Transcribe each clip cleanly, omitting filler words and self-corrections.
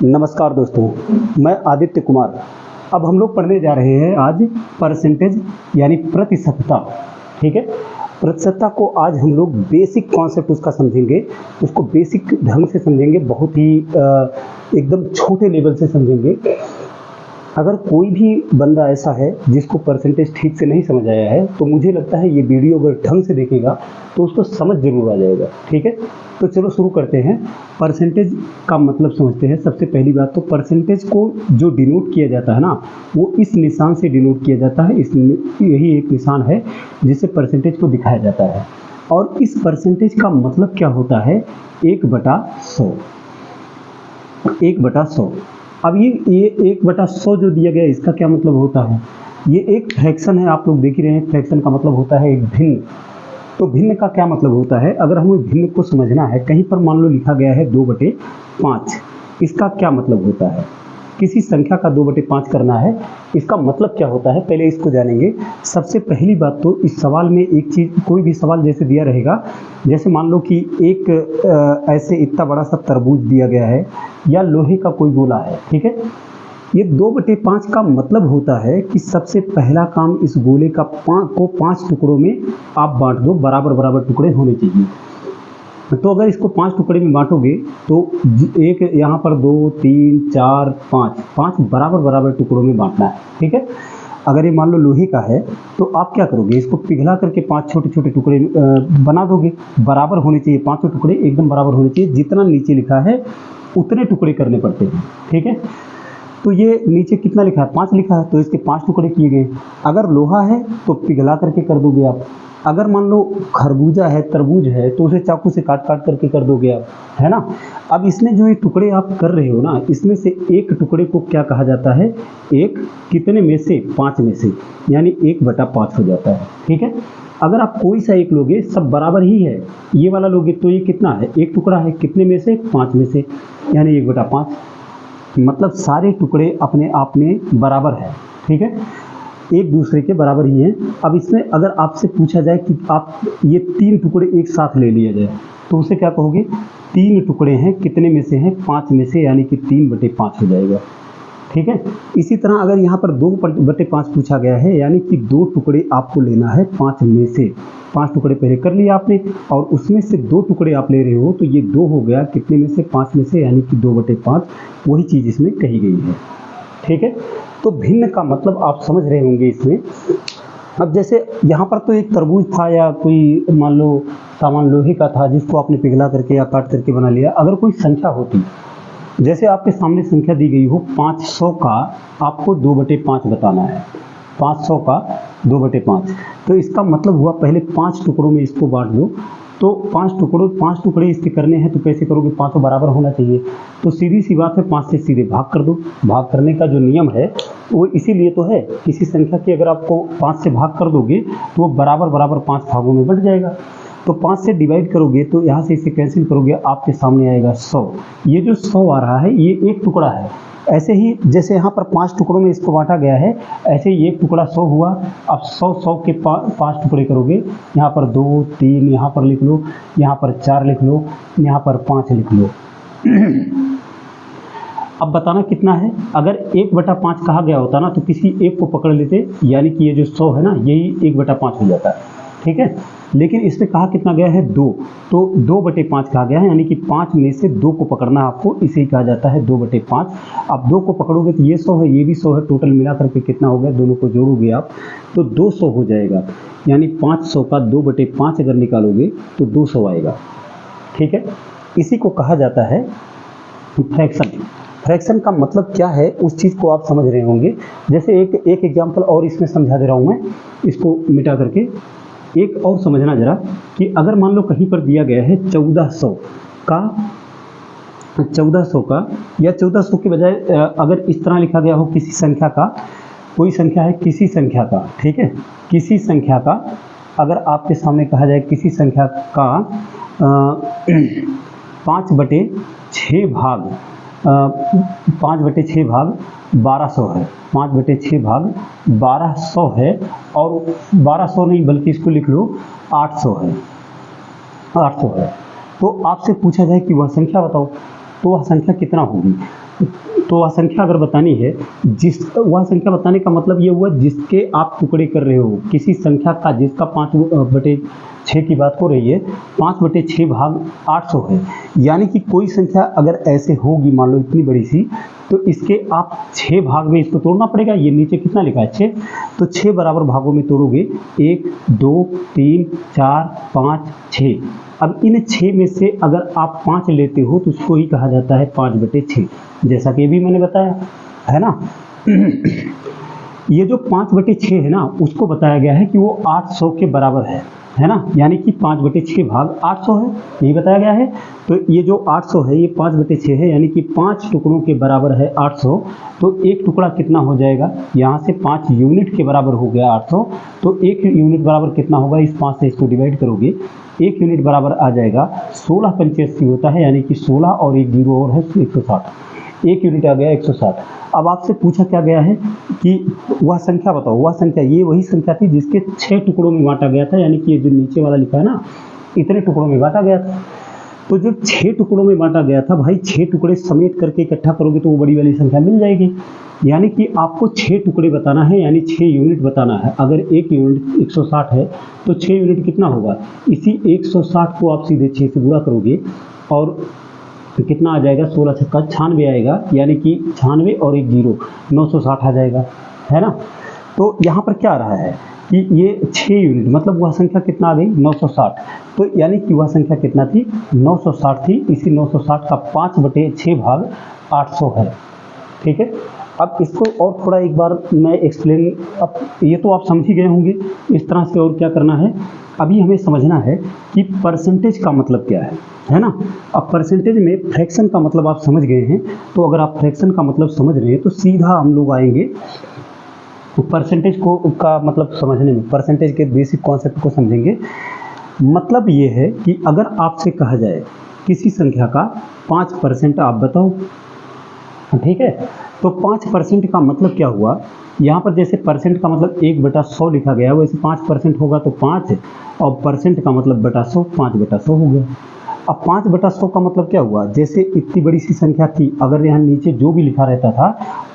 नमस्कार दोस्तों, मैं आदित्य कुमार। अब हम लोग पढ़ने जा रहे हैं आज परसेंटेज यानी प्रतिशतता। ठीक है, प्रतिशतता को आज हम लोग बेसिक कॉन्सेप्ट उसका समझेंगे, उसको बेसिक ढंग से समझेंगे, बहुत ही एकदम छोटे लेवल से समझेंगे। अगर कोई भी बंदा ऐसा है जिसको परसेंटेज ठीक से नहीं समझ आया है, तो मुझे लगता है ये वीडियो अगर ढंग से देखेगा तो उसको समझ जरूर आ जाएगा। ठीक है, तो चलो शुरू करते हैं। परसेंटेज का मतलब समझते हैं। सबसे पहली बात तो परसेंटेज को जो डिनोट किया जाता है ना, वो इस निशान से डिनोट किया जाता है। यही एक निशान है जिससे परसेंटेज को दिखाया जाता है। और इस परसेंटेज का मतलब क्या होता है? 1/100। 1/100। अब ये 1/100 जो दिया गया, इसका क्या मतलब होता है? ये एक फ्रैक्शन है, आप लोग देख ही रहे हैं। फ्रैक्शन का मतलब होता है एक भिन्न। तो भिन्न का क्या मतलब होता है? अगर हमें भिन्न को समझना है, कहीं पर मान लो लिखा गया है 2/5, इसका क्या मतलब होता है? किसी संख्या का 2/5 करना है, इसका मतलब क्या होता है, पहले इसको जानेंगे। सबसे पहली बात तो इस सवाल में एक चीज़, कोई भी सवाल जैसे दिया रहेगा, जैसे मान लो कि एक ऐसे इतना बड़ा सा तरबूज दिया गया है या लोहे का कोई गोला है। ठीक है, ये 2/5 का मतलब होता है कि सबसे पहला काम इस गोले का को 5 टुकड़ों में आप बांट दो, बराबर बराबर टुकड़े होने चाहिए। तो अगर इसको 5 टुकड़े में बांटोगे तो एक यहाँ पर 2 3 4 5 बराबर बराबर टुकड़ों में बांटना है। ठीक है, अगर ये मान लो लोहे का है तो आप क्या करोगे, इसको पिघला करके 5 छोटे छोटे टुकड़े बना दोगे। बराबर होने चाहिए, 5 टुकड़े एकदम बराबर होने चाहिए। जितना नीचे लिखा है उतने टुकड़े करने पड़ते हैं। ठीक है, तो ये नीचे कितना लिखा है? 5 लिखा है, तो इसके 5 टुकड़े किए गए। अगर लोहा है तो पिघला करके कर दोगे आप। अगर मान लो खरबूजा है, तरबूज है, तो उसे चाकू से काट काट करके कर दोगे आप, है ना। अब इसमें जो ये टुकड़े आप कर रहे हो ना, इसमें से एक टुकड़े को क्या कहा जाता है? एक कितने में से? 5 में से, यानी 1/5 हो जाता है। ठीक है, अगर आप कोई सा एक लोगे, सब बराबर ही है, ये वाला लोगे तो ये कितना है? एक टुकड़ा है, कितने में से? 5 में से, यानी 1/5। मतलब सारे टुकड़े अपने आप में बराबर है। ठीक है, एक दूसरे के बराबर ही हैं। अब इसमें अगर आपसे पूछा जाए कि आप ये 3 टुकड़े एक साथ ले लिया जाए, तो उसे क्या कहोगे? 3 टुकड़े हैं, कितने में से हैं? 5 में से, यानी कि 3/5 हो जाएगा। ठीक है, इसी तरह अगर यहाँ पर 2/5 पूछा गया है, यानी कि 2 टुकड़े आपको लेना है 5 में से। 5 टुकड़े पहले कर लिए आपने, और उसमें से 2 टुकड़े आप ले रहे हो, तो ये 2 हो गया, कितने में से? 5 में से, यानी कि 2/5। वही चीज़ इसमें कही गई है। ठीक है, तो भिन्न का मतलब आप समझ रहे होंगे इसमें। अब जैसे यहाँ पर तो एक तरबूज था, या कोई मान लो सामान लोहे का था जिसको आपने पिघला करके या काट करके बना लिया। अगर कोई संख्या होती, जैसे आपके सामने संख्या दी गई हो 500 का, आपको 2/5 बताना है। 500 का 2/5, तो इसका मतलब हुआ पहले 5 टुकड़ों में इसको बांट दो। तो 5 टुकड़े इसके करने हैं, तो कैसे करोगे? 5 बराबर होना चाहिए। तो सीधी सी बात है, 5 से सीधे भाग कर दो। भाग करने का जो नियम है वो इसीलिए तो है, किसी संख्या की अगर आपको 5 से भाग कर दोगे तो वो बराबर बराबर 5 भागों में बंट जाएगा। तो 5 से डिवाइड करोगे तो यहाँ से इसे कैंसिल करोगे, आपके सामने आएगा 100। ये जो 100 आ रहा है, ये एक टुकड़ा है। ऐसे ही जैसे यहाँ पर 5 टुकड़ों में इसको बांटा गया है, ऐसे ही एक टुकड़ा 100 हुआ। अब 100 के 5 टुकड़े करोगे, यहाँ पर 2 3 यहाँ पर लिख लो, यहाँ पर 4 लिख लो, यहाँ पर 5 लिख लो। अब बताना कितना है? अगर 1/5 कहा गया होता ना, तो किसी एक को पकड़ लेते, यानी कि ये जो 100 है ना, यही 1/5 हो जाता है। ठीक है, लेकिन इसमें कहा कितना गया है? 2, तो 2/5 कहा गया है, यानी कि 5 में से 2 को पकड़ना है आपको, इसे ही कहा जाता है 2/5। अब 2 को पकड़ोगे तो ये 100 है, ये भी 100 है, टोटल मिला करके कितना हो गया? दोनों को जोड़ोगे आप तो 200 हो जाएगा। यानी 500 का 2/5 अगर निकालोगे तो 200 आएगा। ठीक है, इसी को कहा जाता है फ्रैक्शन। फ्रैक्शन का मतलब क्या है, उस चीज़ को आप समझ रहे होंगे। जैसे एक एग्जाम्पल और इसमें समझा दे रहा हूँ मैं, इसको मिटा करके। एक और समझना जरा, कि अगर मान लो कहीं पर दिया गया है 1400 का, या 1400 के बजाय अगर इस तरह लिखा गया हो, किसी संख्या का, कोई संख्या है, किसी संख्या का। ठीक है, किसी संख्या का अगर आपके सामने कहा जाए, किसी संख्या का 5/6 भाग 1200 है। 5/6 भाग 1200 है, और 1200 नहीं बल्कि इसको लिख लो 800 है। 800 है। तो आपसे पूछा जाए कि वह संख्या बताओ, तो वह संख्या कितना होगी? तो वह संख्या अगर बतानी है, वह संख्या बताने का मतलब ये हुआ जिसके आप टुकड़े कर रहे हो, किसी संख्या का जिसका 5/6 की बात हो रही है, 5/6 भाग 800 है। यानी कि कोई संख्या अगर ऐसे होगी, मान लो इतनी बड़ी सी, तो इसके आप 6 भाग में इसको तोड़ना पड़ेगा। ये नीचे कितना लिखा है 6, तो 6 बराबर भागों में तोड़ोगे, 1 2 3 4 5 6। अब इन 6 में से अगर आप 5 लेते हो तो उसको ही कहा जाता है 5/6, जैसा कि अभी मैंने बताया है ना। ये जो 5/6 है ना, उसको बताया गया है कि वो 800 के बराबर है ना। यानी कि 5/6 भाग 800 है, यही बताया गया है। तो ये जो 800 है ये 5/6 है, यानी कि 5 टुकड़ों के बराबर है 800। तो एक टुकड़ा कितना हो जाएगा, यहाँ से 5 यूनिट के बराबर हो गया 800। तो एक यूनिट बराबर कितना होगा, इस 5 से इसको डिवाइड करोगे, एक यूनिट बराबर आ जाएगा 16 पंचे 80 होता है, यानी कि 16 और एक जीरो और है 160। एक यूनिट आ गया 160। अब आपसे पूछा क्या गया है कि वह संख्या बताओ, वह संख्या ये वही संख्या थी जिसके 6 टुकड़ों में बांटा गया था, यानी कि ये जो नीचे वाला लिखा है ना, इतने टुकड़ों में बांटा गया था। तो जो 6 टुकड़ों में बांटा गया था भाई, 6 टुकड़े समेट करके इकट्ठा करोगे तो वो बड़ी वाली संख्या मिल जाएगी। यानी कि आपको 6 टुकड़े बताना है, यानी 6 यूनिट बताना है। अगर एक यूनिट 160 है तो 6 यूनिट कितना होगा, इसी 160 को आप सीधे 6 से गुणा करोगे और कितना आ जाएगा, 16 छक्का 96 आएगा, यानी कि 96 और एक जीरो 960 आ जाएगा, है ना। तो यहाँ पर क्या आ रहा है कि ये 6 यूनिट मतलब वह संख्या कितना आ गई 960। तो यानी कि वह संख्या कितना थी 960 थी। इसी 960 का 5/6 भाग 800 है, ठीक है। अब इसको और थोड़ा एक बार मैं एक्सप्लेन, अब ये तो आप समझ ही गए होंगे इस तरह से। और क्या करना है, अभी हमें समझना है कि परसेंटेज का मतलब क्या है ना। अब परसेंटेज में फ्रैक्शन का मतलब आप समझ गए हैं, तो अगर आप फ्रैक्शन का मतलब समझ रहे हैं तो सीधा हम लोग आएंगे तो परसेंटेज को का मतलब समझने में, परसेंटेज के बेसिक कॉन्सेप्ट को समझेंगे। मतलब ये है कि अगर आपसे कहा जाए किसी संख्या का 5% आप बताओ, ठीक है, तो 5% का मतलब क्या हुआ, यहाँ पर जैसे परसेंट का मतलब 1/100 लिखा गया है, वैसे 5% होगा तो 5, और परसेंट का मतलब बटा 100, 5/100 हो गया। अब 5/100 का मतलब क्या हुआ, जैसे इतनी बड़ी सी संख्या थी, अगर यहाँ नीचे जो भी लिखा रहता था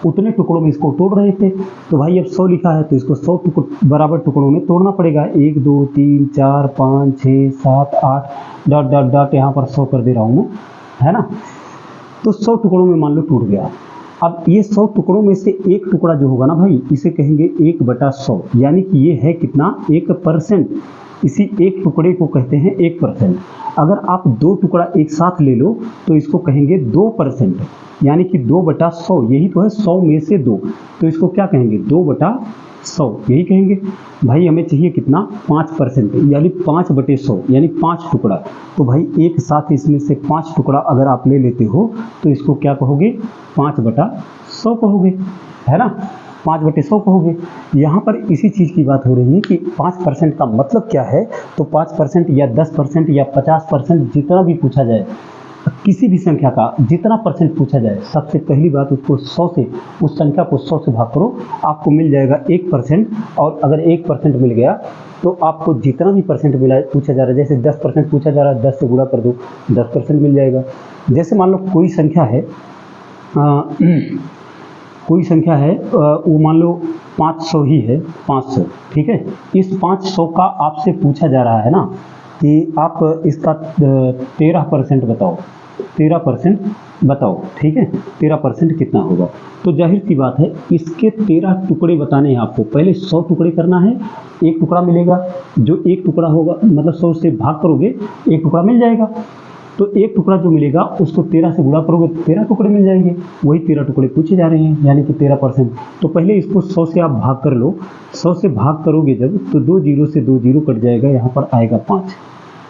उतने टुकड़ों में इसको तोड़ रहे थे, तो भाई अब 100 लिखा है तो इसको 100 बराबर टुकड़ों में तोड़ना पड़ेगा। 1 2 3 4 5 6 7 8 डॉट डॉट डॉट, यहाँ पर 100 कर दे रहा हूँ मैं, है ना। तो 100 टुकड़ों में मान लो टूट गया। अब ये 100 टुकड़ों में से एक टुकड़ा जो होगा ना भाई, इसे कहेंगे 1/100, यानी कि ये है कितना 1%। इसी एक टुकड़े को कहते हैं 1%। अगर आप 2 टुकड़ा एक साथ ले लो तो इसको कहेंगे 2%, यानी कि 2/100, यही तो है 100 में से 2, तो इसको क्या कहेंगे 2/100, यही कहेंगे। भाई हमें चाहिए कितना 5%, यानी 5/100, यानी 5 टुकड़ा। तो भाई एक साथ इसमें से 5 टुकड़ा अगर आप ले लेते हो तो इसको क्या कहोगे 5/100 कहोगे, है ना, 5/100 कहोगे। यहाँ पर इसी चीज़ की बात हो रही है कि 5% का मतलब क्या है। तो 5% या 10% या 50%, जितना भी पूछा जाए, किसी भी संख्या का जितना परसेंट पूछा जाए, सबसे पहली बात उसको 100 से, उस संख्या को 100 से भाग करो, आपको मिल जाएगा 1%। और अगर 1% मिल गया तो आपको जितना भी परसेंट मिला पूछा जा रहा है, जैसे 10% पूछा जा रहा है, 10 से गुणा कर दो, 10% मिल जाएगा। जैसे मान लो कोई संख्या है वो मान लो 500 ही है, 500, ठीक है। इस 500 का आपसे पूछा जा रहा है ना कि आप इसका 13% बताओ, 13% बताओ, ठीक है, 13% कितना होगा। तो जाहिर सी बात है इसके 13 टुकड़े बताने हैं आपको। पहले 100 टुकड़े करना है, एक टुकड़ा मिलेगा, जो एक टुकड़ा होगा मतलब 100 से भाग करोगे एक टुकड़ा मिल जाएगा। तो एक टुकड़ा जो मिलेगा उसको 13 से गुणा करोगे तो 13 टुकड़े मिल जाएंगे। वही 13 टुकड़े पूछे जा रहे हैं, यानी कि 13%। तो पहले इसको 100 से आप भाग कर लो। 100 से भाग करोगे जब, तो 2 जीरो से 2 जीरो कट जाएगा, यहाँ पर आएगा 5,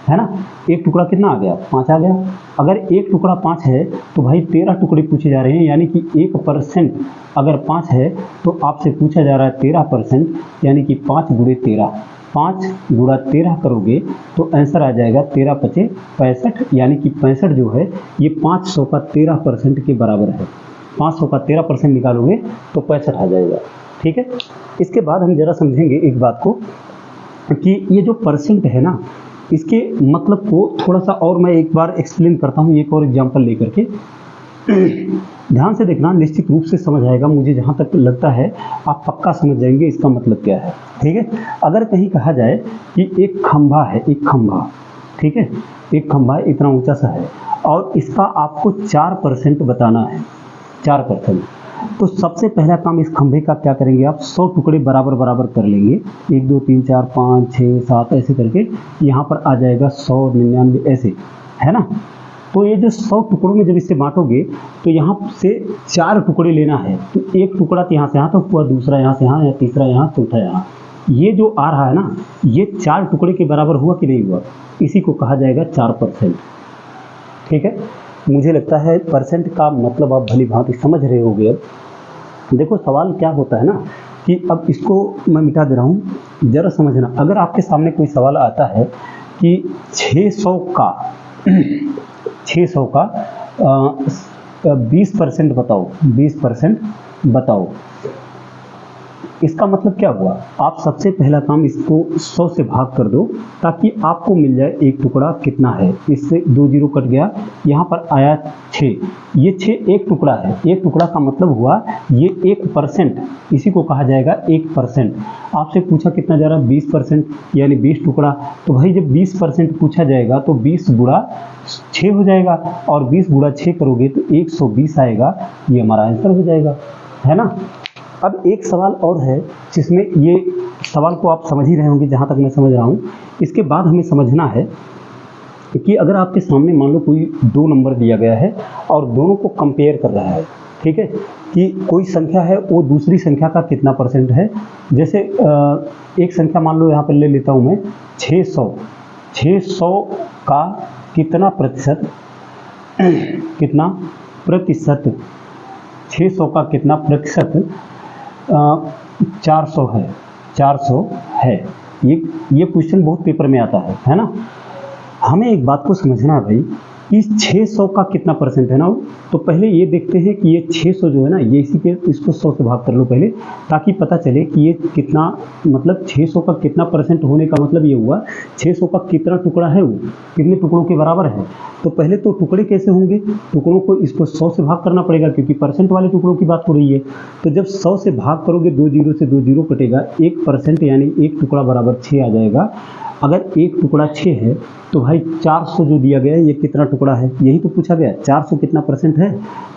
है ना। एक टुकड़ा कितना आ गया 5 आ गया। अगर एक टुकड़ा 5 है तो भाई 13 टुकड़े पूछे जा रहे हैं, यानी कि 1% अगर 5 है तो आपसे पूछा जा रहा है 13%, यानी कि 5 गुणे 13, 5 गुणा 13 करोगे तो आंसर आ जाएगा 13 पचे 65, यानी कि 65 जो है ये 500 का 13% के बराबर है। 500 का 13% निकालोगे तो 65 आ जाएगा, ठीक है। इसके बाद हम जरा समझेंगे एक बात को कि ये जो परसेंट है ना, इसके मतलब को थोड़ा सा और मैं एक बार एक्सप्लेन करता हूँ, एक और एग्जांपल लेकर के। ध्यान से देखना, निश्चित रूप से समझ आएगा, मुझे जहाँ तक लगता है आप पक्का समझ जाएंगे इसका मतलब क्या है। ठीक है, अगर कहीं कहा जाए कि एक खंभा है, एक खंभा, ठीक है, एक खंभा इतना ऊंचा सा है और इसका आपको 4% बताना है, 4%, तो सबसे पहला काम इस खंभे का क्या करेंगे आप, 100 टुकड़े बराबर बराबर कर लेंगे, 1 2 3 4 5 6 7 ऐसे करके यहाँ पर आ जाएगा 100 99 ऐसे, है ना। तो ये जो 100 टुकड़ों में जब इसे बांटोगे तो यहाँ से 4 टुकड़े लेना है, तो एक टुकड़ा तो यहाँ से यहाँ तक हुआ, दूसरा यहाँ से यहाँ, या तीसरा यहाँ, चौथा यहाँ, ये जो आ रहा है ना, ये 4 टुकड़े के बराबर हुआ कि नहीं हुआ, इसी को कहा जाएगा 4%। ठीक है, मुझे लगता है परसेंट का मतलब आप भली भांति समझ रहे होगे। अब देखो सवाल क्या होता है ना कि अब इसको मैं मिटा दे रहा हूँ, जरा समझना। अगर आपके सामने कोई सवाल आता है कि 600 का 20% बताओ, 20% बताओ, इसका मतलब क्या हुआ, आप सबसे पहला काम इसको 100 से भाग कर दो ताकि आपको मिल जाए एक टुकड़ा कितना है, इससे 2 जीरो कट गया, यहाँ पर आया 6, ये 6 एक टुकड़ा है, एक टुकड़ा का मतलब हुआ ये 1%, इसी को कहा जाएगा 1%। आपसे पूछा कितना जा रहा है, 20%, यानी 20 टुकड़ा, तो भाई जब 20% पूछा जाएगा तो 20 गुणा 6 हो जाएगा, और 20 गुणा 6 करोगे तो 120 आएगा, ये हमारा आंसर हो जाएगा, है ना। अब एक सवाल और है जिसमें ये सवाल को आप समझ ही रहे होंगे जहाँ तक मैं समझ रहा हूँ। इसके बाद हमें समझना है कि अगर आपके सामने मान लो कोई 2 नंबर दिया गया है और दोनों को कंपेयर कर रहा है, ठीक है, कि कोई संख्या है वो दूसरी संख्या का कितना परसेंट है। जैसे एक संख्या मान लो यहाँ पर ले लेता हूँ मैं 600 का कितना प्रतिशत, कितना प्रतिशत, 600 का कितना प्रतिशत 400 है, 400 है। ये क्वेश्चन बहुत पेपर में आता है ना। हमें एक बात को समझना है भाई, इस 600 का कितना परसेंट है ना, तो पहले ये देखते हैं कि ये 600 जो है ना, ये इसी के इसको 100 से भाग कर लो पहले, ताकि पता चले कि ये कितना, मतलब 600 का कितना परसेंट होने का मतलब ये हुआ 600 का कितना टुकड़ा है, वो कितने टुकड़ों के बराबर है। तो पहले तो टुकड़े कैसे होंगे, टुकड़ों को इसको 100 से भाग करना पड़ेगा क्योंकि परसेंट वाले टुकड़ों की बात हो रही है। तो जब 100 से भाग करोगे 2 जीरो से 2 जीरो कटेगा, 1% यानी एक टुकड़ा बराबर 6 आ जाएगा। अगर एक टुकड़ा 6 है तो भाई 400 जो दिया गया है ये कितना टुकड़ा है, यही तो पूछा गया, 400 कितना परसेंट है।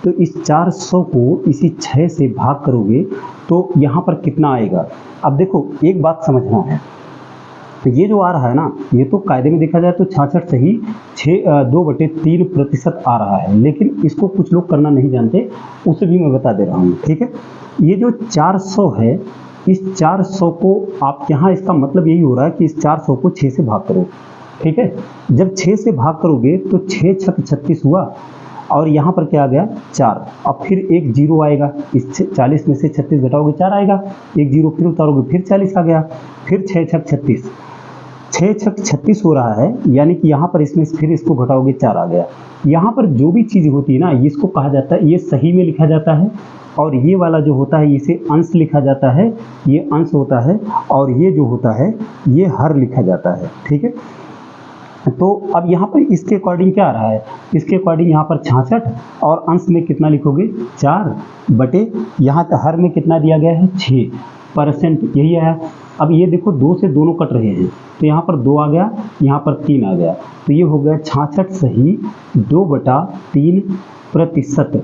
तो इस 400 को इसी 6 से भाग करोगे तो यहाँ पर कितना आएगा। अब देखो एक बात समझना है, तो ये जो आ रहा है ना, ये तो कायदे में देखा जाए तो 66 से ही 2/3% आ रहा है, लेकिन इसको कुछ लोग करना नहीं जानते, उसे भी मैं बता दे रहा हूँ। ठीक है, ये जो 400 है, इस 400 को आप यहाँ, इसका मतलब यही हो रहा है कि इस 400 को 6 से भाग करो। ठीक है, जब 6 से भाग करोगे तो 6 छक 36 हुआ, और यहाँ पर क्या आ गया 4। अब फिर एक जीरो आएगा, इस 40 में से 36 घटाओगे 4 आएगा, एक जीरो फिर उतारोगे फिर 40 आ गया, फिर 6 छक 36, 6 छक 36 हो रहा है, यानी कि यहाँ पर इसमें फिर इसको घटाओगे 4 आ गया। यहाँ पर जो भी चीज़ होती है ना, इसको कहा जाता है, ये सही में लिखा जाता है, और ये वाला जो होता है इसे अंश लिखा जाता है, ये अंश होता है, और ये जो होता है ये हर लिखा जाता है। ठीक है, तो अब यहाँ पर इसके अकॉर्डिंग क्या आ रहा है, इसके अकॉर्डिंग यहाँ पर 66, और अंश में कितना लिखोगे 4 बटे, यहाँ हर में कितना दिया गया है 6%, यही आया। अब ये देखो 2 से दोनों कट रहे हैं, तो यहाँ पर 2 आ गया, यहाँ पर 3 आ गया, तो ये हो गया 66 सही 2/3%,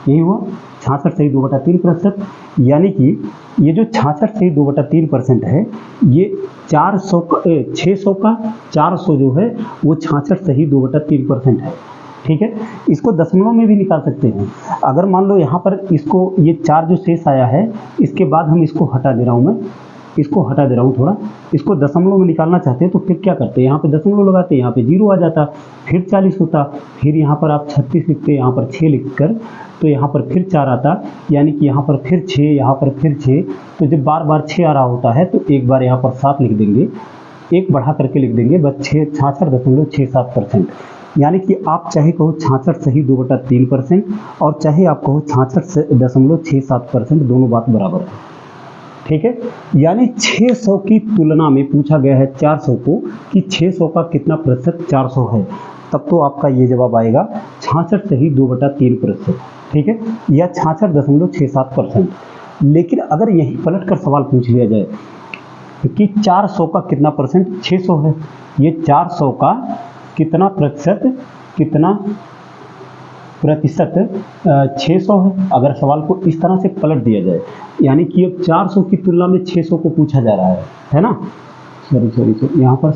यही हुआ 66 सही 2/3%। यानी कि ये जो 66 सही 2/3% है, ये 600 का 400 जो है वो 66 सही 2/3% है। ठीक है, इसको दशमलव में भी निकाल सकते हैं। अगर मान लो यहाँ पर इसको, ये 4 जो शेष आया है, इसके बाद हम इसको हटा दे रहा हूँ, मैं इसको हटा दे रहा हूँ थोड़ा, इसको दशमलव में निकालना चाहते हैं तो फिर क्या करते हैं, यहाँ पे दशमलव लगाते हैं, यहाँ पे 0 आ जाता, फिर 40 होता, फिर यहाँ पर आप 36 लिखते, यहाँ पर 6 लिखकर, तो यहाँ पर फिर 4 आता, यानी कि यहाँ पर फिर 6, यहाँ पर फिर 6, तो जब बार बार 6 आ रहा होता है तो एक बार यहाँ पर 7 लिख देंगे, एक बढ़ा करके लिख देंगे, बस 66.67%। यानी कि आप चाहे कहो 66 सही 2/3% और चाहे आप कहो 66.67%, दोनों बात बराबर है। ठीक है, यानी 600 की तुलना में पूछा गया है 400 को कि 600 का कितना प्रतिशत 400 है, तब तो आपका ये जवाब आएगा 66 सही 2/3%। ठीक है, या 66.67%। लेकिन अगर यही पलट कर सवाल पूछ लिया जाए कि 400 का कितना परसेंट 600 है, ये 400 का कितना प्रतिशत 600 है, अगर सवाल को इस तरह से पलट दिया जाए, यानी कि अब 400 की तुलना में 600 को पूछा जा रहा है ना, सॉरी यहाँ पर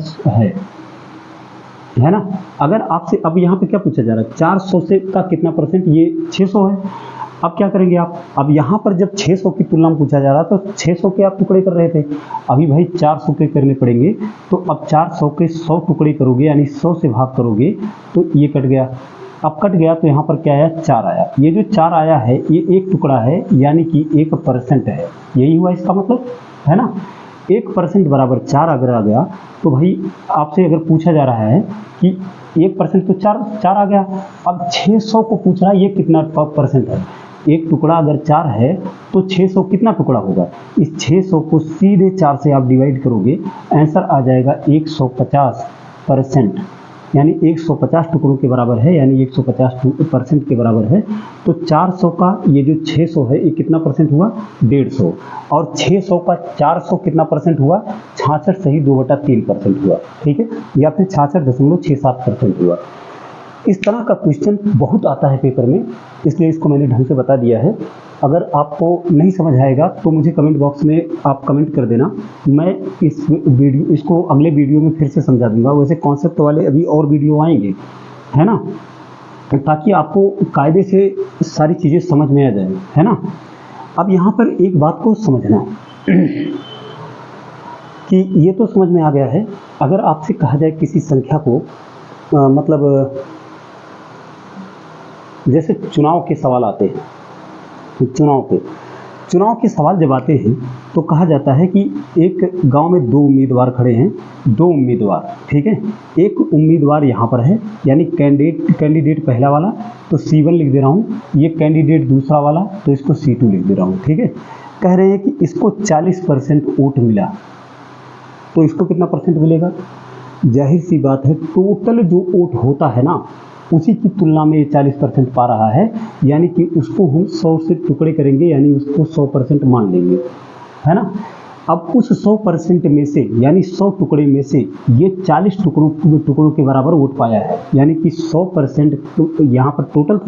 है ना। अगर आपसे अब यहाँ पे क्या पूछा जा रहा है, 400 से का कितना परसेंट, ये 600 है। अब क्या करेंगे आप, अब यहाँ पर जब 600 की तुलना में पूछा जा रहा तो 600 के आप टुकड़े कर रहे थे, अभी भाई 400 के करने पड़ेंगे। तो अब 400 के 100 टुकड़े करोगे, यानी 100 से भाग करोगे तो ये कट गया। अब कट गया तो यहाँ पर क्या आया, 4 आया। ये जो 4 आया है ये एक टुकड़ा है, यानी कि 1% है, यही हुआ इसका मतलब, है ना। 1% बराबर 4 अगर आ गया तो भाई आपसे अगर पूछा जा रहा है कि 1% तो 4 आ गया। अब 600 को पूछ रहा है ये कितना परसेंट है, एक टुकड़ा अगर 4 है तो 600 कितना टुकड़ा होगा। इस 600 को सीधे 4 से आप डिवाइड करोगे, आंसर आ जाएगा 150%, यानी 150 टुकड़ों के बराबर है, यानी 150% के बराबर है। तो 400 का ये जो 600 है ये कितना परसेंट हुआ, 150, और 600 का 400 कितना परसेंट हुआ, 66 सही 2/3% हुआ, ठीक है, या फिर 66.67% हुआ। इस तरह का क्वेश्चन बहुत आता है पेपर में, इसलिए इसको मैंने ढंग से बता दिया है। अगर आपको नहीं समझ आएगा तो मुझे कमेंट बॉक्स में आप कमेंट कर देना, मैं इसको अगले वीडियो में फिर से समझा दूंगा। वैसे कॉन्सेप्ट वाले अभी और वीडियो आएंगे, है ना, ताकि आपको कायदे से सारी चीज़ें समझ में आ जाए, है ना। अब यहाँ पर एक बात को समझना कि ये तो समझ में आ गया है, अगर आपसे कहा जाए किसी संख्या को मतलब जैसे चुनाव के सवाल आते हैं, तो चुनाव के सवाल जब आते हैं तो कहा जाता है कि एक गांव में 2 उम्मीदवार खड़े हैं, 2 उम्मीदवार, ठीक है। एक उम्मीदवार यहाँ पर है, यानी कैंडिडेट पहला वाला तो C1 लिख दे रहा हूँ, ये कैंडिडेट दूसरा वाला तो इसको C2 लिख दे रहा हूँ, ठीक है। कह रहे हैं कि इसको 40% वोट मिला, तो इसको कितना परसेंट मिलेगा। जाहिर सी बात है, टोटल जो वोट होता है ना उसी की तुलना में 40% पा रहा है, यानी कि उसको हम 100 से टुकड़े करेंगे, यानी उसको 100% मान लेंगे, है ना। अब उस 100% में से, यानी 100 टुकड़े में से ये 40 टुकड़ों के बराबर वोट पाया है, यानी कि 100% यहाँ पर टोटल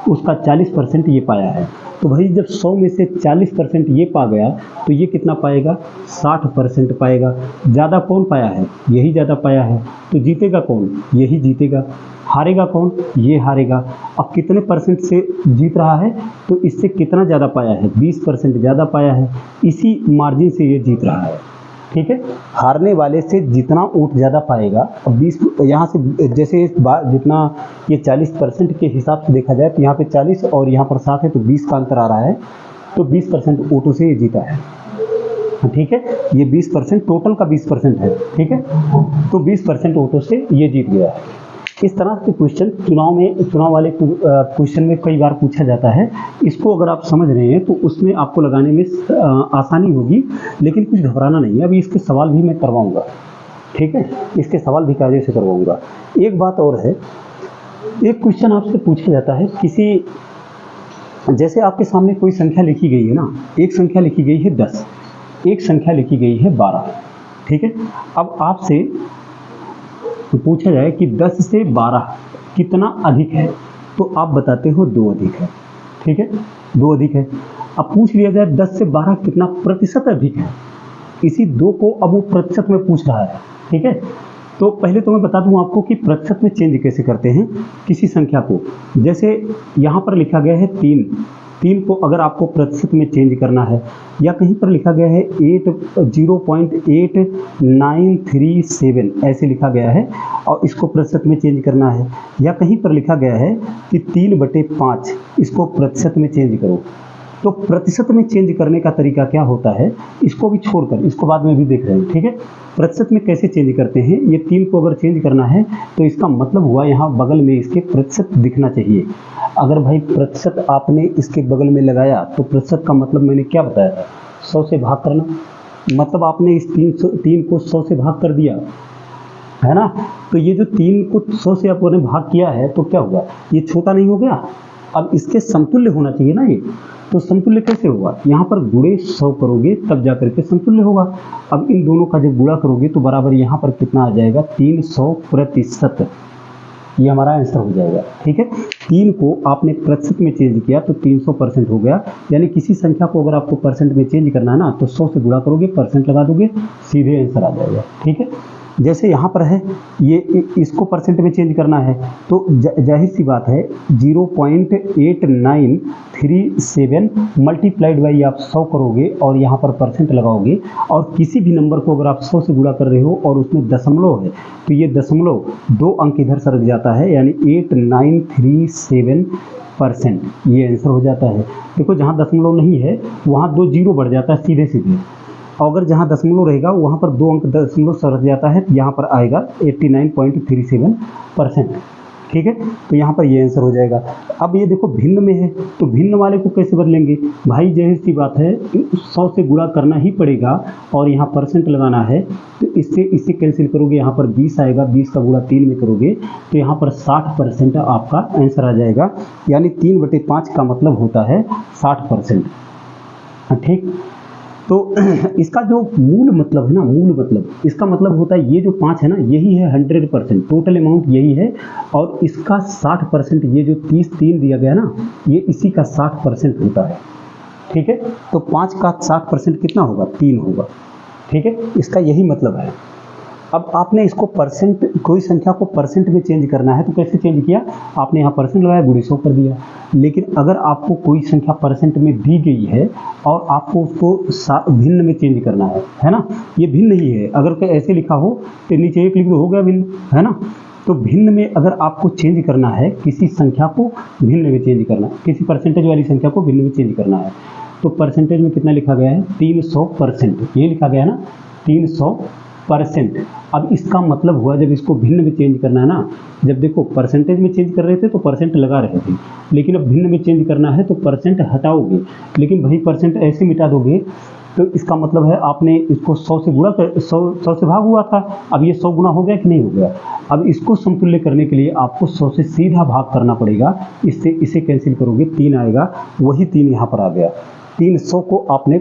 उसका 40% ये पाया है। तो भाई जब 100 में से 40% ये पा गया तो ये कितना पाएगा, 60% पाएगा। ज़्यादा कौन पाया है, यही ज़्यादा पाया है, तो जीतेगा कौन, यही जीतेगा। हारेगा कौन, ये हारेगा। अब कितने परसेंट से जीत रहा है, तो इससे कितना ज़्यादा पाया है, 20% ज़्यादा पाया है, इसी मार्जिन से ये जीत रहा है, ठीक है। हारने वाले से जितना वोट ज़्यादा पाएगा, अब 20 यहाँ से जैसे इस बार जितना ये 40% के हिसाब से देखा जाए तो यहाँ पे 40 और यहाँ पर 7 है, तो 20 का अंतर आ रहा है, तो 20% वोटों से ये जीता है, ठीक है। ये 20% टोटल का 20% है, ठीक है, तो 20% वोटों से ये जीत गया है। इस तरह के क्वेश्चन चुनाव वाले क्वेश्चन में कई बार पूछा जाता है। इसको अगर आप समझ रहे हैं तो उसमें आपको लगाने में आसानी होगी, लेकिन कुछ घबराना नहीं है। अभी इसके सवाल भी मैं करवाऊंगा, ठीक है, इसके सवाल भी कायदे से करवाऊंगा। एक बात और है, एक क्वेश्चन आपसे पूछा जाता है किसी, जैसे आपके सामने कोई संख्या लिखी गई है ना, एक संख्या लिखी गई है 10, एक संख्या लिखी गई है 12, ठीक है। अब आपसे पूछा जाए कि 10 से 12 कितना अधिक है, तो आप बताते हो 2 अधिक है, ठीक है, 2 अधिक है। अब पूछ लिया जाए 10 से 12 कितना प्रतिशत अधिक है, इसी 2 को अब वो प्रतिशत में पूछ रहा है, ठीक है। तो पहले तो मैं बता दूं आपको कि प्रतिशत में चेंज कैसे करते हैं किसी संख्या को। जैसे यहाँ पर लिखा गया है 3 को अगर आपको प्रतिशत में चेंज करना है, या कहीं पर लिखा गया है 0.8937 ऐसे लिखा गया है और इसको प्रतिशत में चेंज करना है, या कहीं पर लिखा गया है कि 3/5 इसको प्रतिशत में चेंज करो। तो प्रतिशत में चेंज करने का तरीका क्या होता है, इसको भी छोड़कर इसको बाद में भी देख रहे हैं, ठीक है। प्रतिशत में कैसे चेंज करते हैं, ये 3 को अगर चेंज करना है तो इसका मतलब हुआ यहाँ बगल में इसके प्रतिशत दिखना चाहिए। अगर भाई प्रतिशत आपने इसके बगल में लगाया तो प्रतिशत का मतलब मैंने क्या बताया था, 100 से भाग करना, मतलब आपने इस 3 को 100 से भाग कर दिया, है ना। तो ये जो 3 को 100 से आपने भाग किया है तो क्या हुआ, ये छोटा नहीं हो गया, अब इसके समतुल्य होना चाहिए ना ये, तो समतुल्य कैसे होगा, यहाँ पर गुणे 100 करोगे तब जाकर के समतुल्य होगा। अब इन दोनों का जब गुणा करोगे तो बराबर यहाँ पर कितना आ जाएगा, 300%। ये हमारा आंसर हो जाएगा। ठीक है, 3 को आपने प्रतिशत में चेंज किया तो 300% हो गया। यानी किसी संख्या को अगर आपको परसेंट में चेंज करना है ना, तो 100 से गुणा करोगे, परसेंट लगा दोगे, सीधे आंसर आ जाएगा। ठीक है, जैसे यहाँ पर है ये इसको परसेंट में चेंज करना है तो जाहिर सी बात है 0.8937 मल्टीप्लाइड बाई आप 100 करोगे और यहाँ पर परसेंट लगाओगे, और किसी भी नंबर को अगर आप 100 से गुणा कर रहे हो और उसमें दशमलव है तो ये दशमलव 2 अंक इधर सरक जाता है, यानी 8937%, ये आंसर हो जाता है। देखो जहाँ दशमलव नहीं है वहाँ 2 जीरो बढ़ जाता है सीधे सीधे, और अगर जहाँ दशमलव रहेगा वहाँ पर 2 अंक दशमलव सरक जाता है, यहाँ पर आएगा 89.37%। ठीक है, तो यहाँ पर ये आंसर हो जाएगा। अब ये देखो भिन्न में है तो भिन्न वाले को कैसे बदलेंगे भाई, जाहिर सी बात है 100 से गुणा करना ही पड़ेगा और यहाँ परसेंट लगाना है, तो इससे कैंसिल करोगे, यहाँ पर 20 आएगा, 20 का गुणा 3 में करोगे तो यहाँ पर 60% आपका आंसर आ जाएगा। यानी 3/5 का मतलब होता है 60%। ठीक, तो इसका जो मूल मतलब है ना, मूल मतलब इसका मतलब होता है ये जो 5 है ना, यही है 100%, टोटल अमाउंट यही है, और इसका 60%, ये जो 30 दिया गया ना, ये इसी का 60% होता है। ठीक है, तो 5 का 60% कितना होगा, 3 होगा। ठीक है, इसका यही मतलब है। अब आपने इसको परसेंट, कोई संख्या को परसेंट में चेंज करना है तो कैसे चेंज किया, आपने यहाँ परसेंट लगाया, गुणे 100 कर दिया। लेकिन अगर आपको कोई संख्या परसेंट में दी गई है और आपको उसको भिन्न में चेंज करना है ना, ये भिन्न ही है, अगर ऐसे लिखा हो तो नीचे 1 लिख दो, हो गया भिन्न, है ना। तो भिन्न में अगर आपको चेंज करना है, किसी संख्या को भिन्न में चेंज करना है, किसी परसेंटेज वाली संख्या को भिन्न में चेंज करना है, तो परसेंटेज में कितना लिखा गया है, 300%, ये लिखा गया है ना, 300%। अब इसका मतलब हुआ जब इसको भिन्न में चेंज करना है ना, जब देखो परसेंटेज में चेंज कर रहे थे तो परसेंट लगा रहे थे, लेकिन अब भिन्न में चेंज करना है तो परसेंट हटाओगे, लेकिन वही परसेंट ऐसे मिटा दोगे, तो इसका मतलब है आपने इसको 100 से गुणा कर 100 से भाग हुआ था, अब ये 100 गुना हो गया कि नहीं हो गया। अब इसको समतुल्य करने के लिए आपको 100 से सीधा भाग करना पड़ेगा, इससे इसे कैंसिल करोगे, 3 आएगा, वही 3 यहाँ पर आ गया। 300 को आपने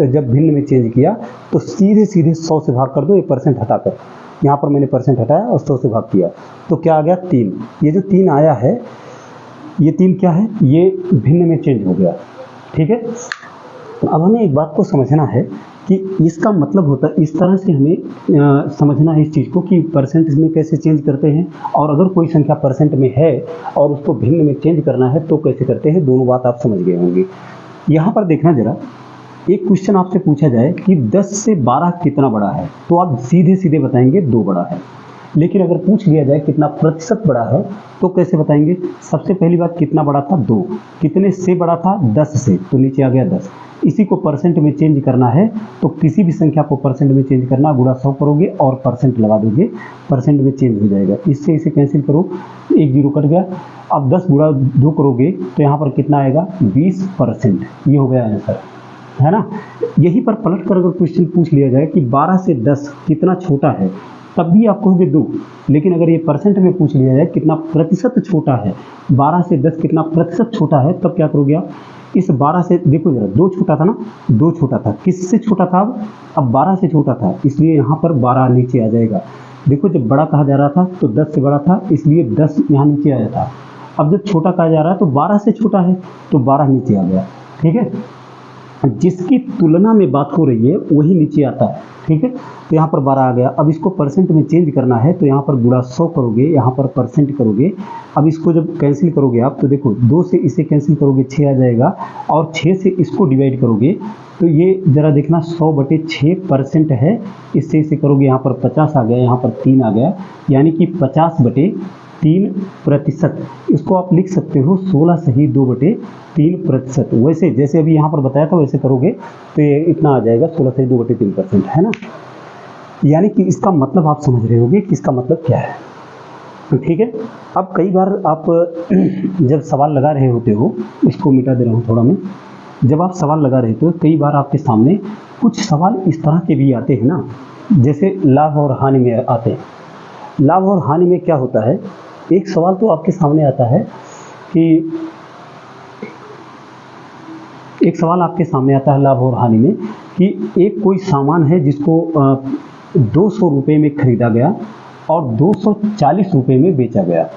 जब भिन्न में चेंज किया तो सीधे सीधे 100 से भाग कर दो, ये परसेंट हटाकर, यहाँ पर मैंने परसेंट हटाया और 100 से भाग किया तो क्या आ गया, 3। ये जो 3 आया है, ये 3 क्या है, ये भिन्न में चेंज हो गया। ठीक है, अब हमें एक बात को समझना है कि इसका मतलब होता है, इस तरह से हमें समझना है इस चीज़ को कि परसेंट में कैसे चेंज करते हैं, और अगर कोई संख्या परसेंट में है और उसको भिन्न में चेंज करना है तो कैसे करते हैं, दोनों बात आप समझ गए होंगे। यहाँ पर देखना जरा, एक क्वेश्चन आपसे पूछा जाए कि 10 से 12 कितना बड़ा है, तो आप सीधे सीधे बताएंगे 2 बड़ा है। लेकिन अगर पूछ लिया जाए कितना प्रतिशत बड़ा है तो कैसे बताएंगे, सबसे पहली बात कितना बड़ा था, 2, कितने से बड़ा था, 10 से, तो नीचे आ गया 10। इसी को परसेंट में चेंज करना है तो किसी भी संख्या को परसेंट में चेंज करना, गुणा 100 करोगे और परसेंट लगा दोगे, परसेंट में चेंज हो जाएगा। इससे इसे कैंसिल करो, 1 जीरो कट गया। अब 10 गुणा 2 करोगे तो यहाँ पर कितना आएगा, 20%, ये हो गया आंसर, है ना। यहीं पर पलट कर अगर क्वेश्चन पूछ लिया जाए कि 12 से 10 कितना छोटा है, तब भी आप कहोगे 2, लेकिन अगर ये परसेंट में पूछ लिया जाए कितना प्रतिशत छोटा है, 12 से 10 कितना प्रतिशत छोटा है, तब क्या करोगे आप, इस 12 से देखो जरा, 2 छोटा था ना, 2 छोटा था, किससे छोटा था, अब 12 से छोटा था, इसलिए यहाँ पर 12 नीचे आ जाएगा। देखो जब बड़ा कहा जा रहा था तो 10 से बड़ा था, इसलिए 10 यहाँ नीचे आया था। अब जब छोटा कहा जा रहा है तो 12 से छोटा है तो 12 नीचे आ गया। ठीक है, जिसकी तुलना में बात हो रही है वही नीचे आता है। ठीक है, तो यहाँ पर 12 आ गया। अब इसको परसेंट में चेंज करना है तो यहाँ पर गुणा 100 करोगे, यहाँ पर परसेंट करोगे। अब इसको जब कैंसिल करोगे आप तो देखो 2 से इसे कैंसिल करोगे 6 आ जाएगा, और 6 से इसको डिवाइड करोगे तो ये जरा देखना 100/6% है, इससे इसे करोगे यहाँ पर 50 आ गया, यहाँ पर 3 आ गया, यानी कि 50/3%। इसको आप लिख सकते हो 16 सही 2/3%। वैसे जैसे अभी यहाँ पर बताया था वैसे करोगे तो ये इतना आ जाएगा 16 सही 2/3%, है ना। यानी कि इसका मतलब आप समझ रहे होगे कि इसका मतलब क्या है। ठीक है, अब कई बार आप जब सवाल लगा रहे होते हो, इसको मिटा दे रहा हूँ थोड़ा मैं, जब आप सवाल लगा रहे हो कई बार आपके सामने कुछ सवाल इस तरह के भी आते हैं ना, जैसे लाभ और हानि में आते हैं। लाभ और हानि में क्या होता है, एक सवाल तो आपके सामने आता है कि एक सवाल आपके सामने आता है लाभ और हानि में कि एक कोई सामान है जिसको 200 रुपये में खरीदा गया और 240 रुपये में बेचा गया।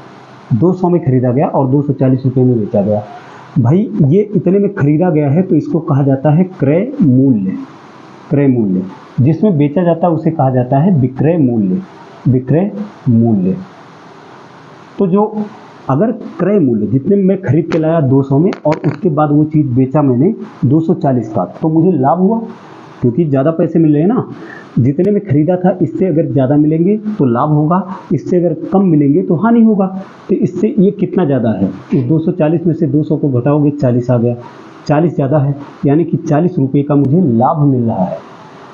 200 में खरीदा गया और 240 रुपये में बेचा गया। भाई ये इतने में खरीदा गया है तो इसको कहा जाता है क्रय मूल्य। क्रय मूल्य जिसमें बेचा जाता है उसे कहा जाता है विक्रय मूल्य। विक्रय मूल्य तो जो अगर क्रय मूल्य जितने में मैं खरीद के लाया 200 में और उसके बाद वो चीज़ बेचा मैंने 240 का, तो मुझे लाभ हुआ क्योंकि ज़्यादा पैसे मिल रहे हैं ना। जितने में खरीदा था इससे अगर ज़्यादा मिलेंगे तो लाभ होगा, इससे अगर कम मिलेंगे तो हानि होगा। तो इससे ये कितना ज़्यादा है, इस 240 में से 200 को घटाओगे 40 आ गया, 40 ज़्यादा है, यानी कि 40 रुपये का मुझे लाभ मिल रहा है।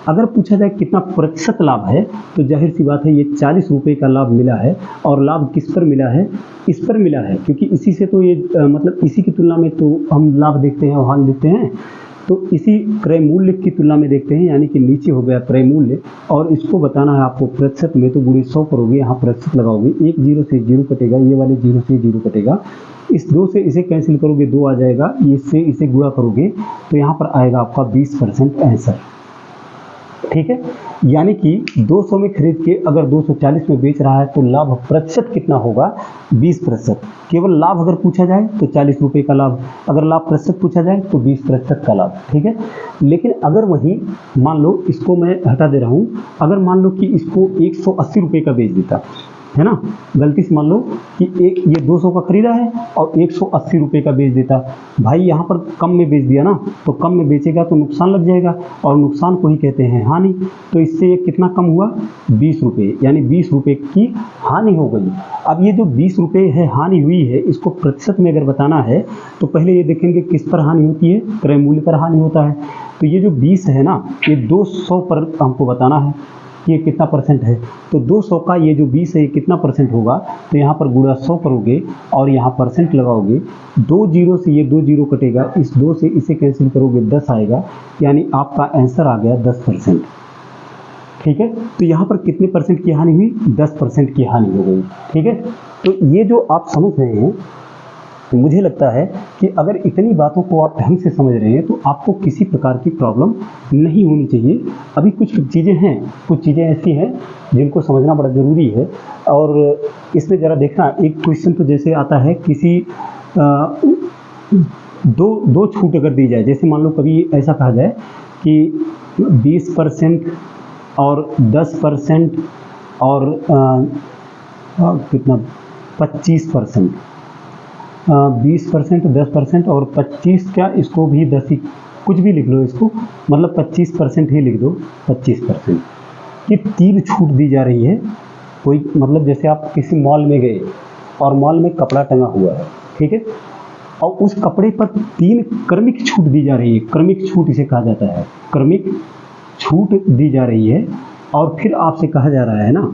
अगर पूछा जाए कितना प्रतिशत लाभ है तो जाहिर सी बात है ये 40 रुपये का लाभ मिला है। और लाभ किस पर मिला है, इस पर मिला है क्योंकि इसी से तो ये मतलब इसी की तुलना में तो हम लाभ देखते हैं और हानि देखते हैं, तो इसी क्रय मूल्य की तुलना में देखते हैं, यानी कि नीचे हो गया क्रय मूल्य और इसको बताना है आपको प्रतिशत में, तो गुणे 100 करोगे, यहाँ प्रतिशत लगाओगे, एक जीरो से जीरो कटेगा, ये वाले जीरो से जीरो कटेगा, इस 2 से इसे कैंसिल करोगे 2 आ जाएगा, इससे इसे गुणा करोगे तो यहाँ पर आएगा आपका 20% आंसर। ठीक है, यानी कि 200 में खरीद के अगर 240 में बेच रहा है तो लाभ प्रतिशत कितना होगा, 20%। केवल लाभ अगर पूछा जाए तो 40 रुपये का लाभ, अगर लाभ प्रतिशत पूछा जाए तो 20% का लाभ। ठीक है, लेकिन अगर वही मान लो इसको मैं हटा दे रहा हूँ, अगर मान लो कि इसको 180 रुपये का बेच देता है ना, गलती से मान लो कि ये 200 का खरीदा है और 180 रुपये का बेच देता, भाई यहाँ पर कम में बेच दिया ना, तो कम में बेचेगा तो नुकसान लग जाएगा और नुकसान को ही कहते हैं हानि। तो इससे ये कितना कम हुआ, 20 रुपये, यानी 20 रुपये की हानि हो गई। अब ये जो 20 रुपये है हानि हुई है, इसको प्रतिशत में अगर बताना है तो पहले ये देखेंगे किस पर हानि होती है, क्रय मूल्य पर हानि होता है। तो ये जो 20 है ना, ये 200 पर हमको बताना है ये कितना परसेंट है, तो 200 का ये जो 20 है ये कितना परसेंट होगा, तो यहाँ पर गुणा 100 करोगे और यहाँ परसेंट लगाओगे, 2 जीरो से ये 2 जीरो कटेगा, इस 2 से इसे कैंसिल करोगे 10 आएगा, यानी आपका आंसर आ गया 10%। ठीक है, तो यहाँ पर कितने परसेंट की हानि हुई, 10% की हानि हो गई। ठीक है, तो ये जो आप समझ रहे हैं, तो मुझे लगता है कि अगर इतनी बातों को आप ढंग से समझ रहे हैं तो आपको किसी प्रकार की प्रॉब्लम नहीं होनी चाहिए। अभी कुछ चीज़ें हैं, कुछ चीज़ें ऐसी हैं जिनको समझना बड़ा ज़रूरी है। और इसमें ज़रा देखना, एक क्वेश्चन तो जैसे आता है किसी दो छूट अगर दी जाए, जैसे मान लो कभी ऐसा कहा जाए कि 20% और 10% और कितना 25%, 20%, 10% और 25, क्या इसको भी 10 ही कुछ भी लिख लो, इसको मतलब 25% ही लिख दो, 25%। ये 3 छूट दी जा रही है। कोई मतलब जैसे आप किसी मॉल में गए और मॉल में कपड़ा टंगा हुआ है, ठीक है, और उस कपड़े पर 3 क्रमिक छूट दी जा रही है। क्रमिक छूट इसे कहा जाता है, क्रमिक छूट दी जा रही है। और फिर आपसे कहा जा रहा है ना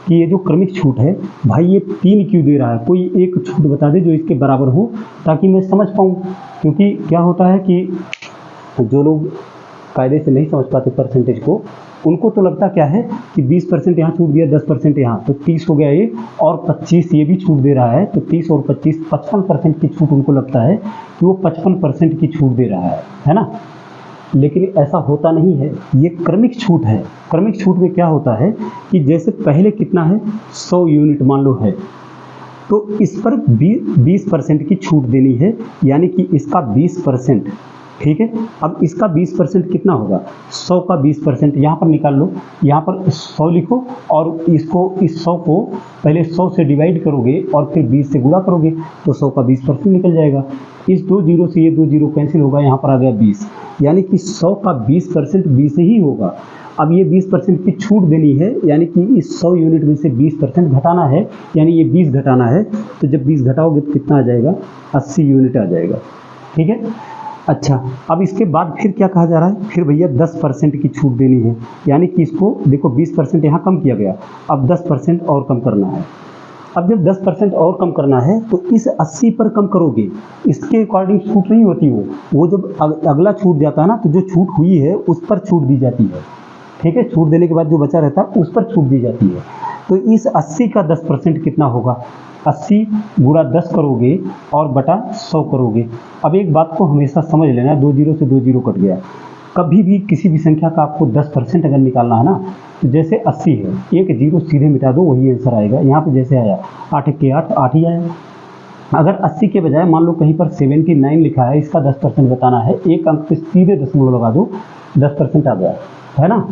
कि ये जो क्रमिक छूट है, भाई ये 3 क्यों दे रहा है, कोई एक छूट बता दे जो इसके बराबर हो ताकि मैं समझ पाऊँ। क्योंकि क्या होता है कि जो लोग कायदे से नहीं समझ पाते परसेंटेज को, उनको तो लगता क्या है कि 20% यहाँ छूट दिया, 10% यहाँ, तो 30 हो गया ये, और 25 ये भी छूट दे रहा है, तो 30 और 25 55% की छूट उनको लगता है कि वो 55% की छूट दे रहा है ना। लेकिन ऐसा होता नहीं है, ये क्रमिक छूट है। क्रमिक छूट में क्या होता है कि जैसे पहले कितना है, 100 यूनिट मान लो है, तो इस पर 20% की छूट देनी है, यानी कि इसका 20%। ठीक है, अब इसका 20% कितना होगा, 100 का 20%, यहाँ पर निकाल लो, यहाँ पर 100 लिखो और इसको इस 100 को पहले 100 से डिवाइड करोगे और फिर 20 से गुणा करोगे तो 100 का 20% निकल जाएगा। इस 2 जीरो से ये 2 जीरो कैंसिल होगा, यहाँ पर आ गया 20, यानी कि 100 का 20% 20 ही होगा। अब ये 20% की छूट देनी है, यानी कि इस 100 यूनिट में से 20% घटाना है, यानी ये 20 घटाना है, तो जब 20 घटाओगे तो कितना आ जाएगा, 80 यूनिट आ जाएगा। ठीक है, अच्छा, अब इसके बाद फिर क्या कहा जा रहा है, फिर भैया 10% की छूट देनी है, यानी कि इसको देखो 20% यहाँ कम किया गया, अब 10% और कम करना है। अब जब 10% और कम करना है तो इस 80 पर कम करोगे, इसके अकॉर्डिंग छूट नहीं होती वो जब अगला छूट जाता है ना, तो जो छूट हुई है उस पर छूट दी जाती है। ठीक है, छूट देने के बाद जो बचा रहता है उस पर छूट दी जाती है। तो इस 80 का 10% कितना होगा, 80 गुणा 10 करोगे और बटा 100 करोगे। अब एक बात को हमेशा समझ लेना, 2 जीरो से 2 जीरो कट गया। कभी भी किसी भी संख्या का आपको 10% अगर निकालना है ना, तो जैसे 80 है, एक जीरो सीधे मिटा दो, वही आंसर आएगा। यहाँ पे जैसे आया 8 के 8, 8 ही आया। अगर 80 के बजाय मान लो कहीं पर 79 लिखा है, इसका 10% बताना है, एक अंक पे सीधे दशमलव लगा दो, 10% आ गया, है ना।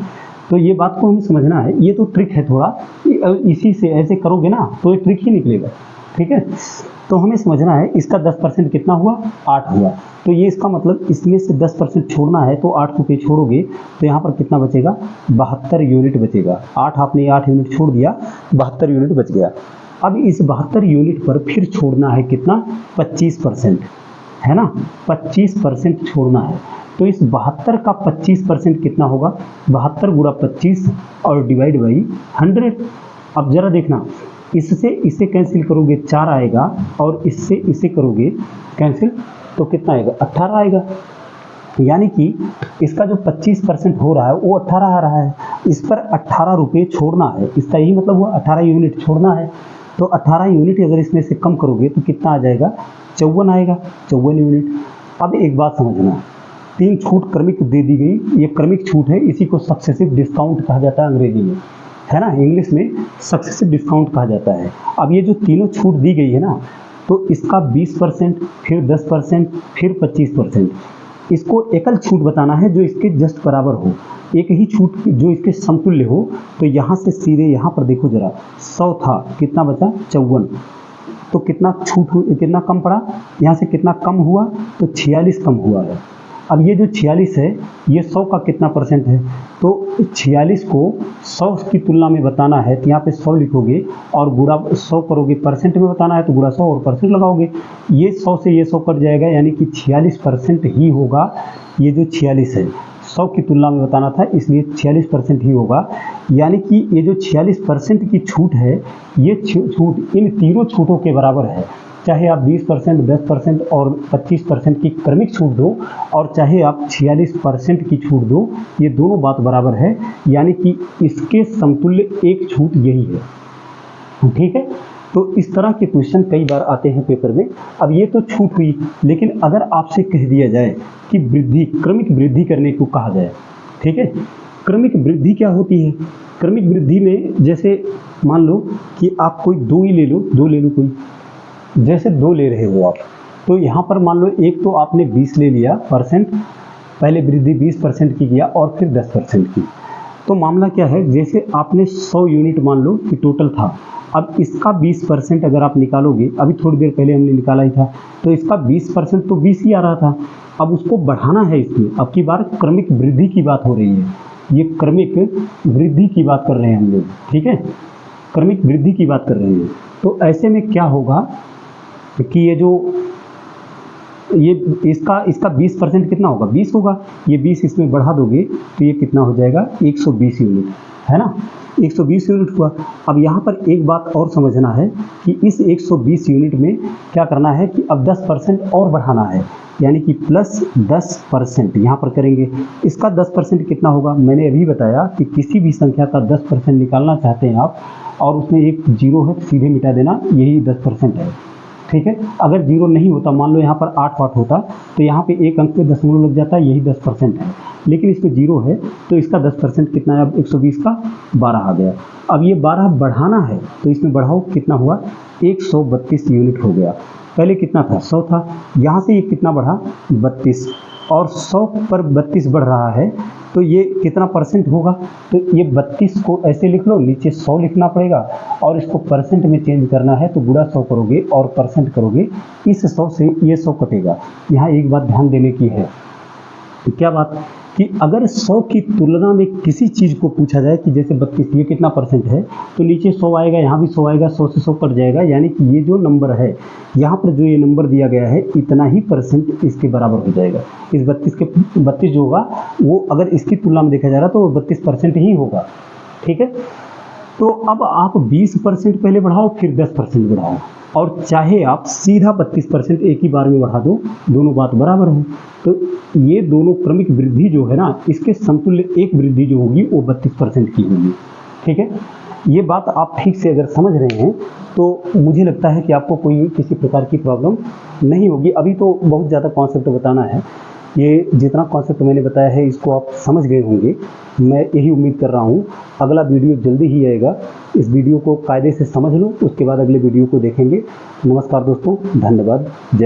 तो ये बात को हमें समझना है, ये तो ट्रिक है थोड़ा, इसी से ऐसे करोगे ना तो ये ट्रिक ही निकलेगा, ठीक है। तो हमें समझना है इसका 10% कितना हुआ, 8 हुआ। तो ये इसका मतलब इसमें से 10% छोड़ना है, तो 8 रुपये छोड़ोगे तो यहाँ पर कितना बचेगा, 72 यूनिट बचेगा। 8 आपने 8 यूनिट छोड़ दिया, 72 यूनिट बच गया। अब इस 72 यूनिट पर फिर छोड़ना है कितना, 25%, है ना, 25% छोड़ना है। तो इस 72 का 25% कितना होगा, 72 गुणा 25 और डिवाइड बाई 100। अब जरा देखना, इससे इसे कैंसिल करोगे 4 आएगा, और इससे इसे करोगे कैंसिल तो कितना आएगा, 18 आएगा। यानी कि इसका जो 25% हो रहा है वो 18 आ रहा है। इस पर 18 रुपये छोड़ना है, इसका यही मतलब हुआ, 18 यूनिट छोड़ना है। तो 18 यूनिट अगर इसमें से कम करोगे तो कितना आ जाएगा, 54 आएगा, 54 यूनिट। अब एक बात समझना, 3 छूट क्रमिक दे दी गई, ये क्रमिक छूट है, इसी को सक्सेसिव डिस्काउंट कहा जाता है अंग्रेजी में, है ना, इंग्लिश में सक्सेसिव डिस्काउंट कहा जाता है। अब ये जो तीनों छूट दी गई है ना, तो इसका 20%, फिर 10%, फिर 25%, इसको एकल छूट बताना है जो इसके जस्ट बराबर हो, एक ही छूट जो इसके समतुल्य हो। तो यहाँ से सीधे यहाँ पर देखो जरा, 100 था, कितना बचा, 54। तो कितना छूट कितना कम पड़ा, यहाँ से कितना कम हुआ, तो 46 कम हुआ है। अब ये जो 46 है, ये 100 का कितना परसेंट है, तो 46 को 100 की तुलना में बताना है, तो यहाँ पे 100 लिखोगे और गुणा 100 करोगे, परसेंट में बताना है तो गुणा 100 और परसेंट लगाओगे। ये 100 से ये 100 कट जाएगा, यानी कि 46% ही होगा। ये जो 46 है, 100 की तुलना में बताना था, इसलिए 46% ही होगा। यानी कि ये जो 46% की छूट है, ये छूट इन तीनों छूटों के बराबर है। चाहे आप 20%, 10% और 25% की क्रमिक छूट दो, और चाहे आप 46% की छूट दो, ये दोनों बात बराबर है। यानी कि इसके समतुल्य एक छूट यही है, ठीक है। तो इस तरह के क्वेश्चन कई बार आते हैं पेपर में। अब ये तो छूट हुई, लेकिन अगर आपसे कह दिया जाए कि वृद्धि, क्रमिक वृद्धि करने को कहा जाए, ठीक है, क्रमिक वृद्धि क्या होती है। क्रमिक वृद्धि में जैसे मान लो कि आप कोई 2 ही ले लो, 2 ले लो कोई, जैसे 2 ले रहे हो आप, तो यहाँ पर मान लो एक तो आपने 20 ले लिया परसेंट, पहले वृद्धि 20% की किया और फिर 10% की। तो मामला क्या है, जैसे आपने 100 यूनिट मान लो कि टोटल था, अब इसका 20% अगर आप निकालोगे, अभी थोड़ी देर पहले हमने निकाला ही था, तो इसका 20% तो 20 ही आ रहा था। अब उसको बढ़ाना है इसमें, अब की बार क्रमिक वृद्धि की बात हो रही है, ये क्रमिक वृद्धि की बात कर रहे हैं हम लोग, ठीक है, क्रमिक वृद्धि की बात कर रहे हैं। तो ऐसे में क्या होगा कि ये जो इसका 20% कितना होगा, 20 होगा, ये 20 इसमें बढ़ा दोगे तो ये कितना हो जाएगा, 120 यूनिट, है ना, 120 यूनिट हुआ। अब यहाँ पर एक बात और समझना है कि इस 120 यूनिट में क्या करना है कि अब 10% और बढ़ाना है, यानी कि प्लस 10% यहाँ पर करेंगे। इसका 10% कितना होगा, मैंने अभी बताया कि किसी भी संख्या का 10% निकालना चाहते हैं आप, और उसमें एक जीरो है सीधे मिटा देना, यही 10% है, ठीक है। अगर जीरो नहीं होता, मान लो यहाँ पर 8 वाट होता, तो यहाँ पे एक अंक पे दशमलव लग जाता, यही 10% है, लेकिन इसमें जीरो है, तो इसका 10% कितना है, अब 120 का 12 आ गया। अब ये 12 बढ़ाना है, तो इसमें बढ़ाओ, कितना हुआ, 132 यूनिट हो गया। पहले कितना था, 100 था, यहाँ से ये कितना बढ़ा, 32, और 100 पर 32 बढ़ रहा है, तो ये कितना परसेंट होगा, तो ये 32 को ऐसे लिख लो, नीचे 100 लिखना पड़ेगा, और इसको परसेंट में चेंज करना है, तो गुणा 100 करोगे और परसेंट करोगे, इस 100 से ये 100 कटेगा। यहाँ एक बात ध्यान देने की है, क्या बात, कि अगर 100 की तुलना में किसी चीज़ को पूछा जाए कि जैसे 32, ये कितना परसेंट है, तो नीचे 100 आएगा, यहाँ भी 100 आएगा, 100 से 100 कट जाएगा, यानी कि ये जो नंबर है, यहाँ पर जो ये नंबर दिया गया है, इतना ही परसेंट इसके बराबर हो जाएगा। इस 32 जो होगा वो अगर इसकी तुलना में देखा जा रहा है तो वो 32% ही होगा, ठीक है। तो अब आप 20% पहले बढ़ाओ, फिर 10% बढ़ाओ, और चाहे आप सीधा 32% एक ही बार में बढ़ा दो, दोनों बात बराबर है। तो ये दोनों क्रमिक वृद्धि जो है ना, इसके समतुल्य एक वृद्धि जो होगी वो 32% की होगी, ठीक है। ये बात आप ठीक से अगर समझ रहे हैं तो मुझे लगता है कि आपको कोई किसी प्रकार की प्रॉब्लम नहीं होगी। अभी तो बहुत ज़्यादा कॉन्सेप्ट बताना है, ये जितना कॉन्सेप्ट मैंने बताया है इसको आप समझ गए होंगे, मैं यही उम्मीद कर रहा हूँ। अगला वीडियो जल्दी ही आएगा, इस वीडियो को कायदे से समझ लो, उसके बाद अगले वीडियो को देखेंगे। नमस्कार दोस्तों, धन्यवाद। जय